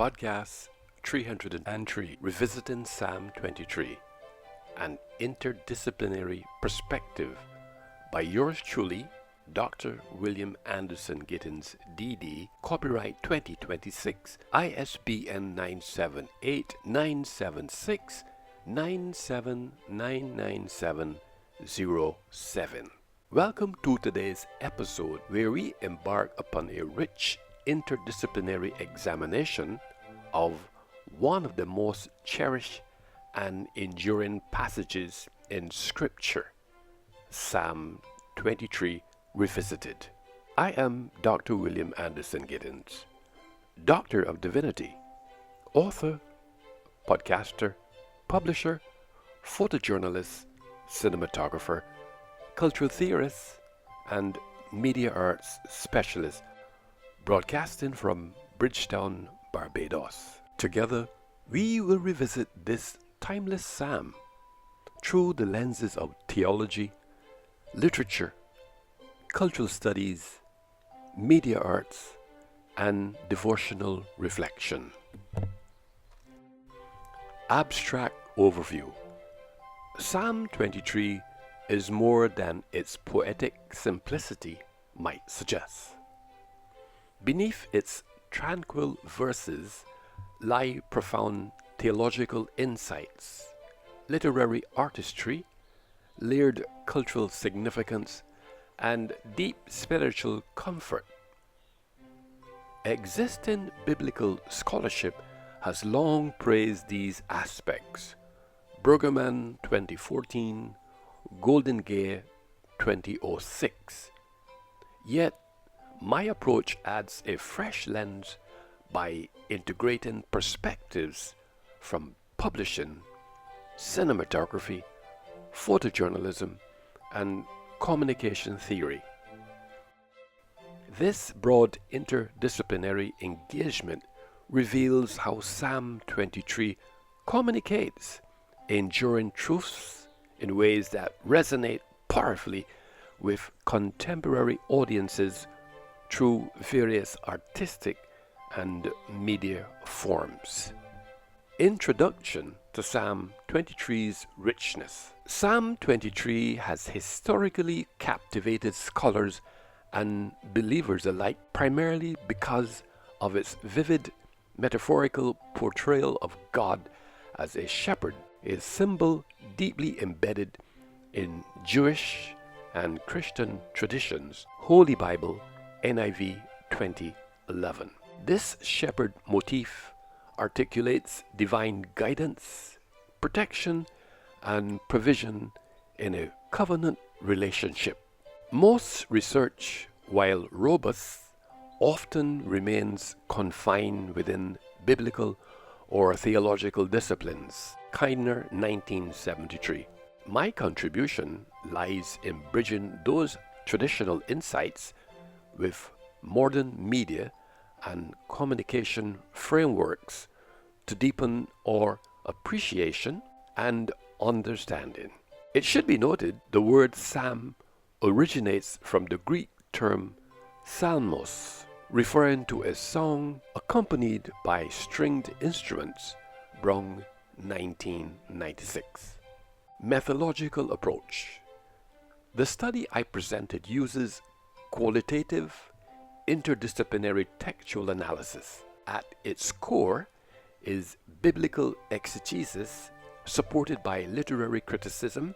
Podcast 303, Revisiting Psalm 23, An Interdisciplinary Perspective by yours truly, Dr. William Anderson Gittins, DD, copyright 2026, ISBN 978-976-9799707. Welcome to today's episode where we embark upon a rich interdisciplinary examination of one of the most cherished and enduring passages in Scripture, Psalm 23 Revisited. I am Dr. William Anderson Gittins, Doctor of Divinity, author, podcaster, publisher, photojournalist, cinematographer, cultural theorist, and media arts specialist, broadcasting from Bridgetown, Barbados. Together, we will revisit this timeless psalm through the lenses of theology, literature, cultural studies, media arts, and devotional reflection. Abstract overview. Psalm 23 is more than its poetic simplicity might suggest. Beneath its tranquil verses lie profound theological insights, literary artistry, layered cultural significance, and deep spiritual comfort. Existing biblical scholarship has long praised these aspects. Brueggemann 2014, Golden Gate 2006. Yet, my approach adds a fresh lens by integrating perspectives from publishing, cinematography, photojournalism, and communication theory. This broad interdisciplinary engagement reveals how Psalm 23 communicates enduring truths in ways that resonate powerfully with contemporary audiences through various artistic and media forms. Introduction to Psalm 23's richness. Psalm 23 has historically captivated scholars and believers alike primarily because of its vivid metaphorical portrayal of God as a shepherd, a symbol deeply embedded in Jewish and Christian traditions. Holy Bible, NIV 2011. This shepherd motif articulates divine guidance, protection, and provision in a covenant relationship. Most research, while robust, often remains confined within biblical or theological disciplines. Kindner, 1973. My contribution lies in bridging those traditional insights with modern media and communication frameworks to deepen our appreciation and understanding. It should be noted the word psalm originates from the Greek term psalmos, referring to a song accompanied by stringed instruments. Brong, 1996. Methodological approach. The study I presented uses qualitative interdisciplinary textual analysis. At its core is biblical exegesis supported by literary criticism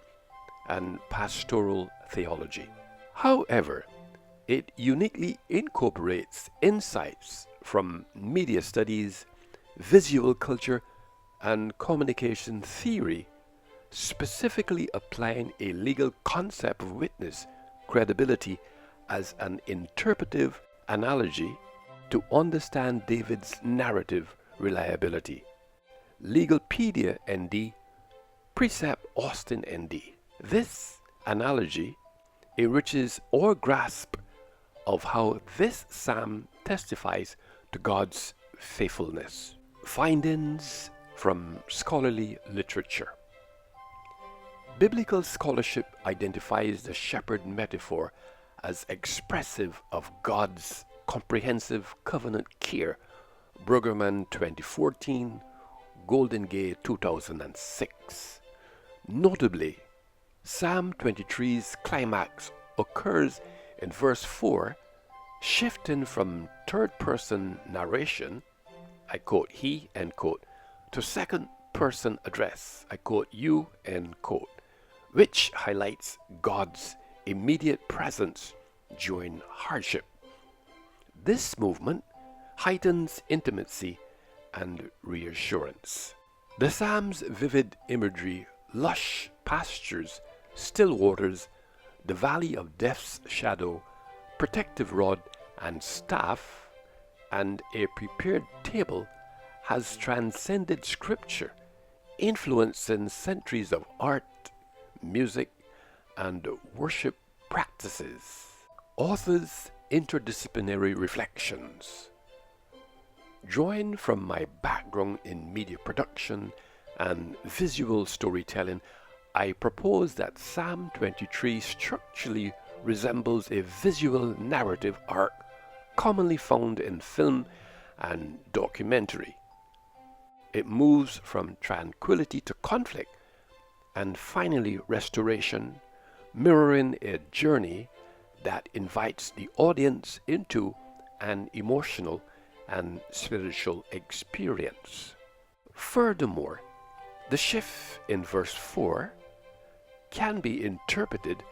and pastoral theology. However, it uniquely incorporates insights from media studies, visual culture, and communication theory, specifically applying a legal concept of witness credibility as an interpretive analogy to understand David's narrative reliability. Legalpedia ND, Precept Austin ND. This analogy enriches our grasp of how this psalm testifies to God's faithfulness. Findings from scholarly literature. Biblical scholarship identifies the shepherd metaphor as expressive of God's comprehensive covenant care Brueggemann 2014, Golden Gate 2006. Notably, Psalm 23's climax occurs in verse 4, shifting from third-person narration, I quote he, end quote, to second-person address, I quote you, end quote, which highlights God's immediate presence during hardship. This movement heightens intimacy and reassurance. The Psalm's vivid imagery, lush pastures, still waters, the valley of death's shadow, protective rod and staff, and a prepared table has transcended scripture, influencing centuries of art, music, and worship practices. Author's interdisciplinary reflections. Drawing from my background in media production and visual storytelling, I propose that Psalm 23 structurally resembles a visual narrative arc commonly found in film and documentary. It moves from tranquility to conflict and finally restoration, mirroring a journey that invites the audience into an emotional and spiritual experience. Furthermore, the shift in verse 4 can be interpreted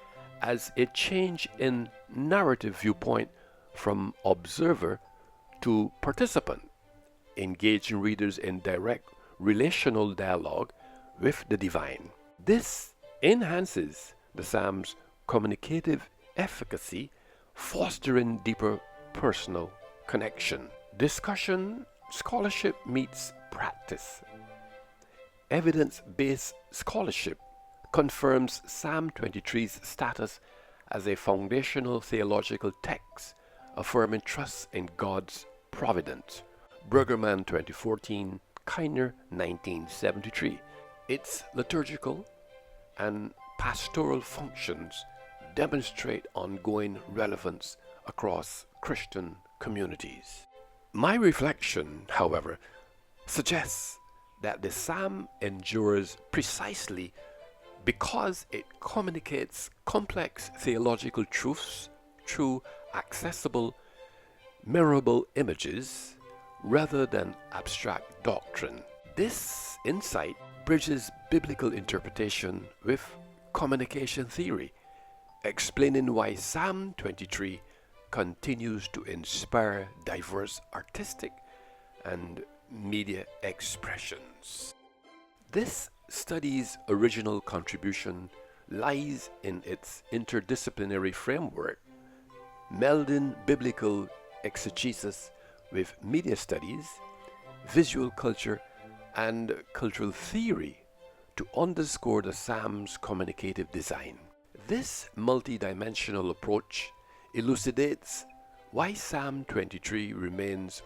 as a change in narrative viewpoint from observer to participant, engaging readers in direct relational dialogue with the divine. This enhances the Psalm's communicative efficacy, fostering deeper personal connection. Discussion, scholarship meets practice. Evidence-based scholarship confirms Psalm 23's status as a foundational theological text, affirming trust in God's providence. Brueggemann 2014, Kiner 1973. Its liturgical and pastoral functions demonstrate ongoing relevance across Christian communities. My reflection, however, suggests that the psalm endures precisely because it communicates complex theological truths through accessible, memorable images rather than abstract doctrine. This insight bridges biblical interpretation with communication theory, explaining why Psalm 23 continues to inspire diverse artistic and media expressions. This study's original contribution lies in its interdisciplinary framework, melding biblical exegesis with media studies, visual culture, and cultural theory to underscore the Psalm's communicative design. This multidimensional approach elucidates why Psalm 23 remains